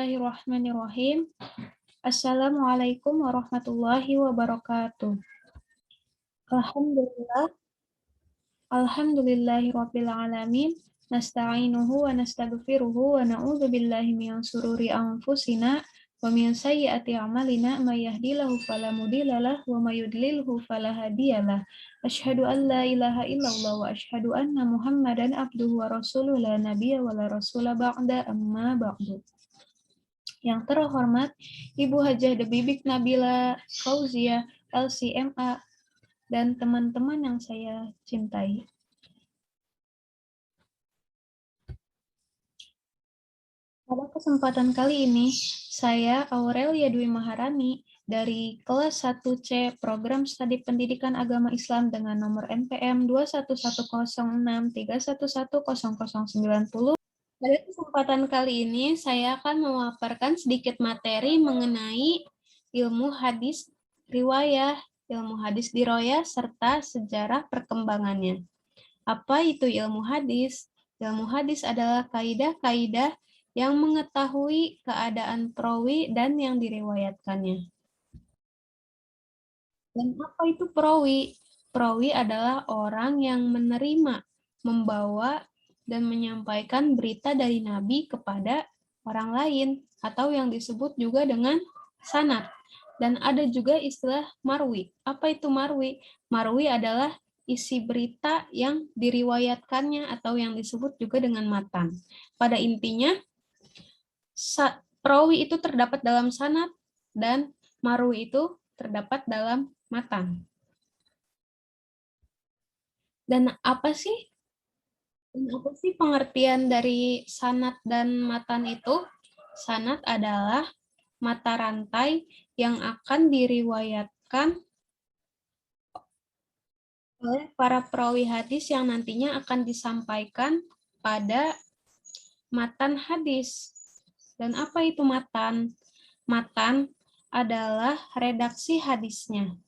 Bismillahirrahmanirrahim. Assalamualaikum warahmatullahi wabarakatuh. Alhamdulillahirabbil alamin. Nasta'inuhu wa nastaghfiruhu wa na'udzu billahi min shururi anfusina wa min sayyiati a'malina may yahdihillahu fala mudhillalah wa may yudlilhu fala hadiyalah. Asyhadu an la ilaha illallah wa asyhadu anna Muhammadan abduhu wa rasuluhu la nabiyya wa la rasula ba'da amma ba'du. Yang terhormat Ibu Hajah Debibik Nabila Fauzia LCMA dan teman-teman yang saya cintai. Pada kesempatan kali ini, saya Aurelia Dwi Maharani dari kelas 1C Program Studi Pendidikan Agama Islam dengan nomor NPM 21103110090. Pada kesempatan kali ini, saya akan memaparkan sedikit materi mengenai ilmu hadis riwayah, ilmu hadis diroyah, serta sejarah perkembangannya. Apa itu ilmu hadis? Ilmu hadis adalah kaidah-kaidah yang mengetahui keadaan perawi dan yang diriwayatkannya. Dan apa itu perawi? Perawi adalah orang yang menerima, membawa, dan menyampaikan berita dari Nabi kepada orang lain, atau yang disebut juga dengan sanad. Dan ada juga istilah marwi. Apa itu marwi? Marwi adalah isi berita yang diriwayatkannya atau yang disebut juga dengan matan. Pada intinya, perawi itu terdapat dalam sanad dan marwi itu terdapat dalam matan. Dan apa sih pengertian dari sanad dan matan itu? Sanad adalah mata rantai yang akan diriwayatkan oleh para perawi hadis yang nantinya akan disampaikan pada matan hadis. Dan apa itu matan? Matan adalah redaksi hadisnya.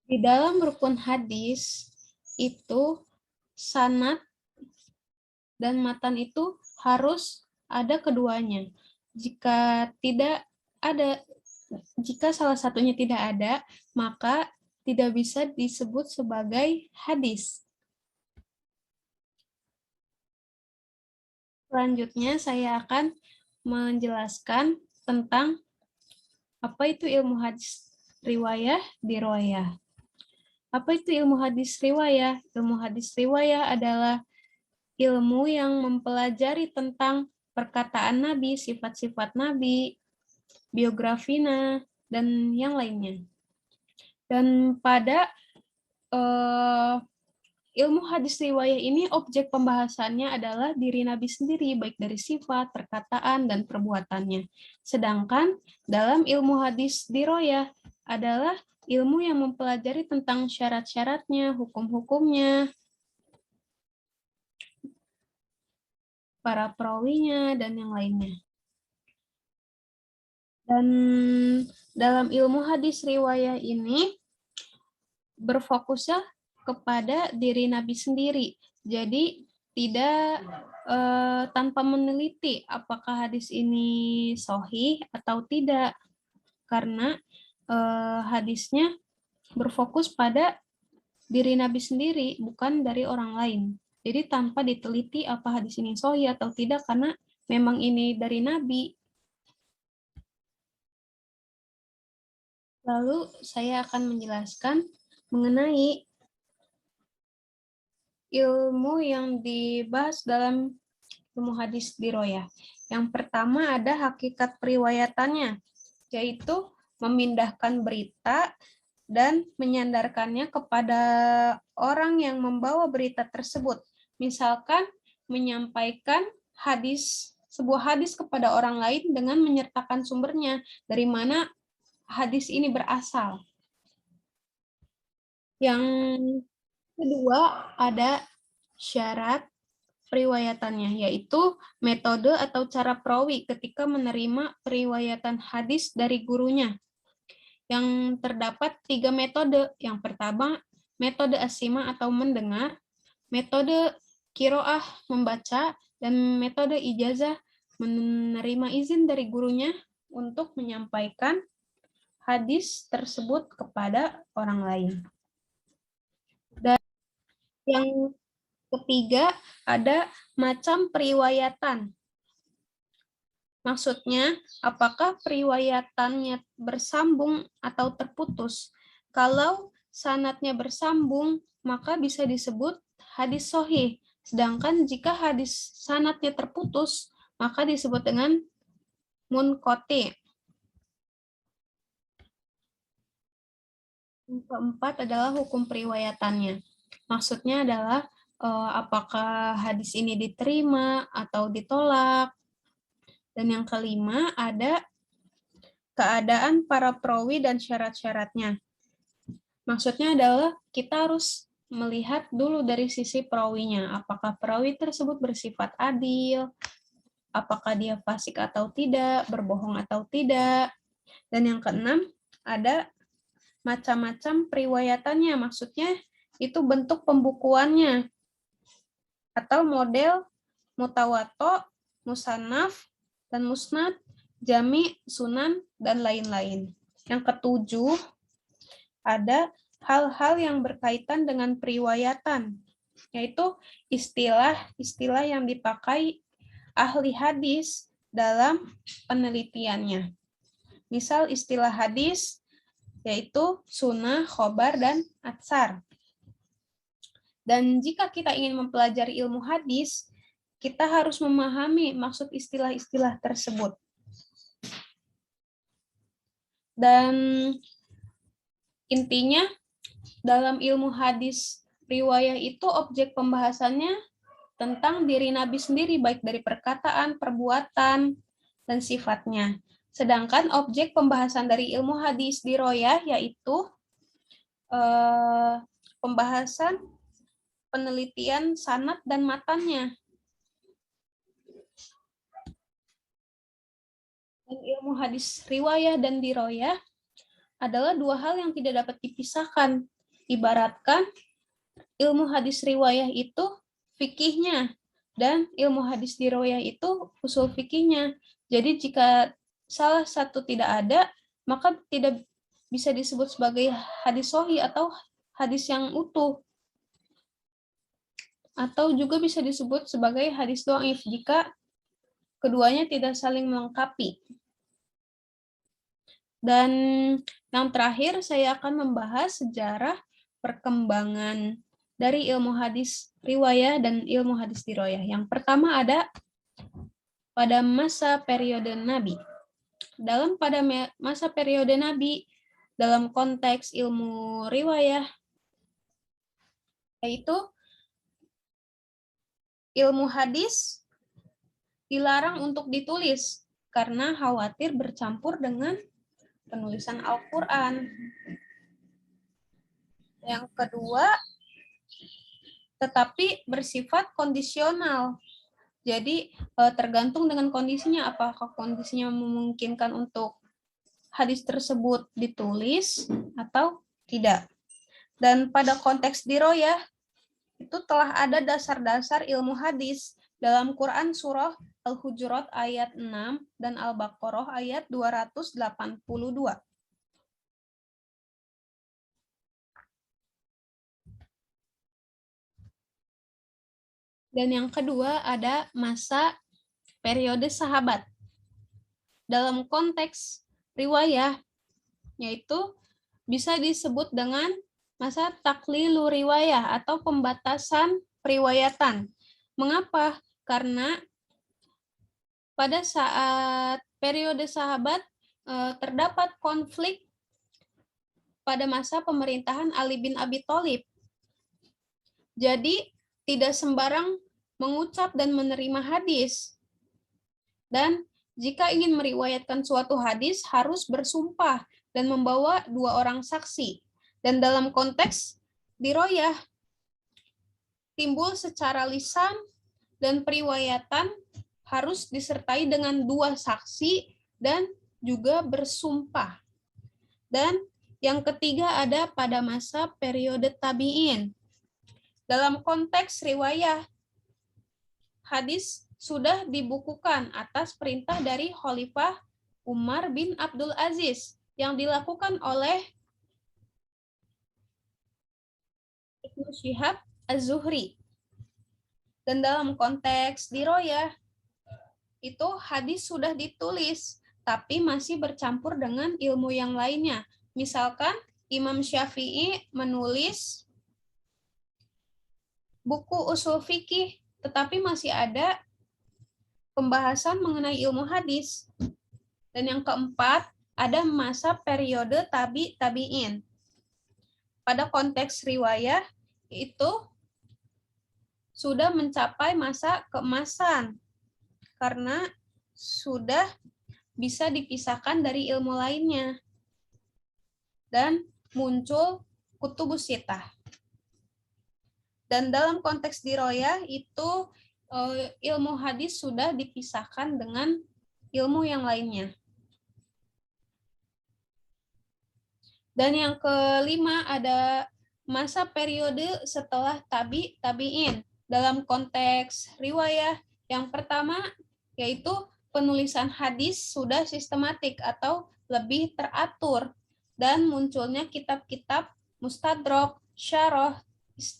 Di dalam rukun hadis itu sanad dan matan itu harus ada keduanya. Jika salah satunya tidak ada, maka tidak bisa disebut sebagai hadis. Selanjutnya saya akan menjelaskan tentang apa itu ilmu hadis riwayah diroyah. Apa itu ilmu hadis riwayah? Ilmu hadis riwayah adalah ilmu yang mempelajari tentang perkataan Nabi, sifat-sifat Nabi, biografinya, dan yang lainnya. Dan pada ilmu hadis riwayah ini objek pembahasannya adalah diri Nabi sendiri, baik dari sifat, perkataan, dan perbuatannya. Sedangkan dalam ilmu hadis diroyah adalah ilmu yang mempelajari tentang syarat-syaratnya, hukum-hukumnya, para perawinya, dan yang lainnya. Dan dalam ilmu hadis riwayah ini berfokusnya kepada diri Nabi sendiri. Jadi tidak tanpa meneliti apakah hadis ini sahih atau tidak, karena hadisnya berfokus pada diri Nabi sendiri, bukan dari orang lain. Jadi tanpa diteliti apa hadis ini sahih atau tidak, karena memang ini dari Nabi. Lalu saya akan menjelaskan mengenai ilmu yang dibahas dalam ilmu hadis diroyah. Yang pertama ada hakikat periwayatannya, yaitu memindahkan berita dan menyandarkannya kepada orang yang membawa berita tersebut. Misalkan menyampaikan sebuah hadis kepada orang lain dengan menyertakan sumbernya, dari mana hadis ini berasal. Yang kedua ada syarat periwayatannya, yaitu metode atau cara perawi ketika menerima periwayatan hadis dari gurunya. Yang terdapat 3 metode. Yang pertama, metode asima atau mendengar, metode kiroah membaca, Dan metode ijazah menerima izin dari gurunya untuk menyampaikan hadis tersebut kepada orang lain. Dan yang ketiga ada macam periwayatan. Maksudnya, apakah periwayatannya bersambung atau terputus? Kalau sanadnya bersambung, maka bisa disebut hadis sahih. Sedangkan jika hadis sanadnya terputus, maka disebut dengan munqati. Yang keempat adalah hukum periwayatannya. Maksudnya adalah apakah hadis ini diterima atau ditolak. Dan yang kelima ada keadaan para perawi dan syarat-syaratnya. Maksudnya adalah kita harus melihat dulu dari sisi perawinya. Apakah perawi tersebut bersifat adil, apakah dia fasik atau tidak, berbohong atau tidak. Dan yang keenam ada macam-macam periwayatannya. Maksudnya itu bentuk pembukuannya. Atau model mutawato, musannaf, dan musnad, jami, sunan, dan lain-lain. Yang ketujuh, ada hal-hal yang berkaitan dengan periwayatan, yaitu istilah-istilah yang dipakai ahli hadis dalam penelitiannya. Misal istilah hadis, yaitu sunnah, khobar, dan atsar. Dan jika kita ingin mempelajari ilmu hadis, kita harus memahami maksud istilah-istilah tersebut. Dan intinya, dalam ilmu hadis riwayah itu objek pembahasannya tentang diri Nabi sendiri, baik dari perkataan, perbuatan, dan sifatnya. Sedangkan objek pembahasan dari ilmu hadis diroyah yaitu pembahasan penelitian sanad dan matannya. Dan ilmu hadis riwayah dan diroyah adalah dua hal yang tidak dapat dipisahkan. Ibaratkan ilmu hadis riwayah itu fikihnya dan ilmu hadis diroyah itu usul fikihnya. Jadi jika salah satu tidak ada, maka tidak bisa disebut sebagai hadis sahih atau hadis yang utuh. Atau juga bisa disebut sebagai hadis dhaif jika keduanya tidak saling melengkapi. Dan yang terakhir saya akan membahas sejarah perkembangan dari ilmu hadis riwayah dan ilmu hadis diroyah. Yang pertama ada pada masa periode Nabi. Pada masa periode Nabi, dalam konteks ilmu riwayah, yaitu ilmu hadis dilarang untuk ditulis karena khawatir bercampur dengan penulisan Al-Quran. Yang kedua, tetapi bersifat kondisional. Jadi tergantung dengan kondisinya, apakah kondisinya memungkinkan untuk hadis tersebut ditulis atau tidak. Dan pada konteks diroyah, itu telah ada dasar-dasar ilmu hadis dalam Quran surah Al-Hujurat ayat 6 dan Al-Baqarah ayat 282. Dan yang kedua ada masa periode sahabat. Dalam konteks riwayah, yaitu bisa disebut dengan masa taklilu riwayah atau pembatasan periwayatan. Mengapa? Karena pada saat periode sahabat terdapat konflik pada masa pemerintahan Ali bin Abi Thalib. Jadi tidak sembarang mengucap dan menerima hadis. Dan jika ingin meriwayatkan suatu hadis harus bersumpah dan membawa 2 orang saksi. Dan dalam konteks diroyah timbul secara lisan dan periwayatan harus disertai dengan 2 saksi dan juga bersumpah. Dan yang ketiga ada pada masa periode tabi'in. Dalam konteks riwayah, hadis sudah dibukukan atas perintah dari Khalifah Umar bin Abdul Aziz yang dilakukan oleh Ibnu Syihab Az-Zuhri. Dan dalam konteks diroyah, itu hadis sudah ditulis, tapi masih bercampur dengan ilmu yang lainnya. Misalkan Imam Syafi'i menulis buku usul fikih, tetapi masih ada pembahasan mengenai ilmu hadis. Dan yang keempat, ada masa periode tabi'in. Pada konteks riwayah, itu sudah mencapai masa keemasan karena sudah bisa dipisahkan dari ilmu lainnya dan muncul kutubus sittah. Dan dalam konteks diroyah itu ilmu hadis sudah dipisahkan dengan ilmu yang lainnya. Dan yang kelima ada masa periode setelah tabi'in. Dalam konteks riwayah, yang pertama yaitu penulisan hadis sudah sistematik atau lebih teratur dan munculnya kitab-kitab mustadrak, syarah,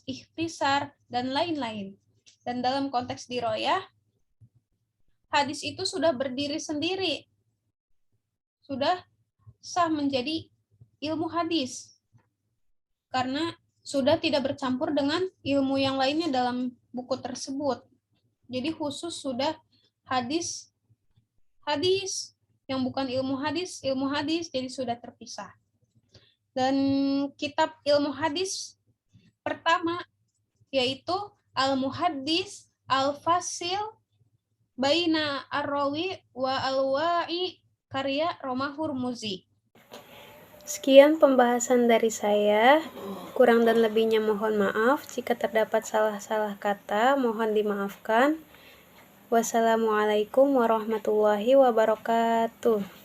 ikhtisar, dan lain-lain. Dan dalam konteks diroyah, hadis itu sudah berdiri sendiri, sudah sah menjadi ilmu hadis karena sudah tidak bercampur dengan ilmu yang lainnya dalam buku tersebut. Jadi khusus sudah hadis yang bukan ilmu hadis, jadi sudah terpisah. Dan kitab ilmu hadis pertama yaitu Al-Muhaddis Al-Fasil Baina Ar-Rawi wa Al-Wa'i karya Roma Hurmuzi. Sekian pembahasan dari saya. Kurang dan lebihnya mohon maaf. Jika terdapat salah-salah kata, mohon dimaafkan. Wassalamualaikum warahmatullahi wabarakatuh.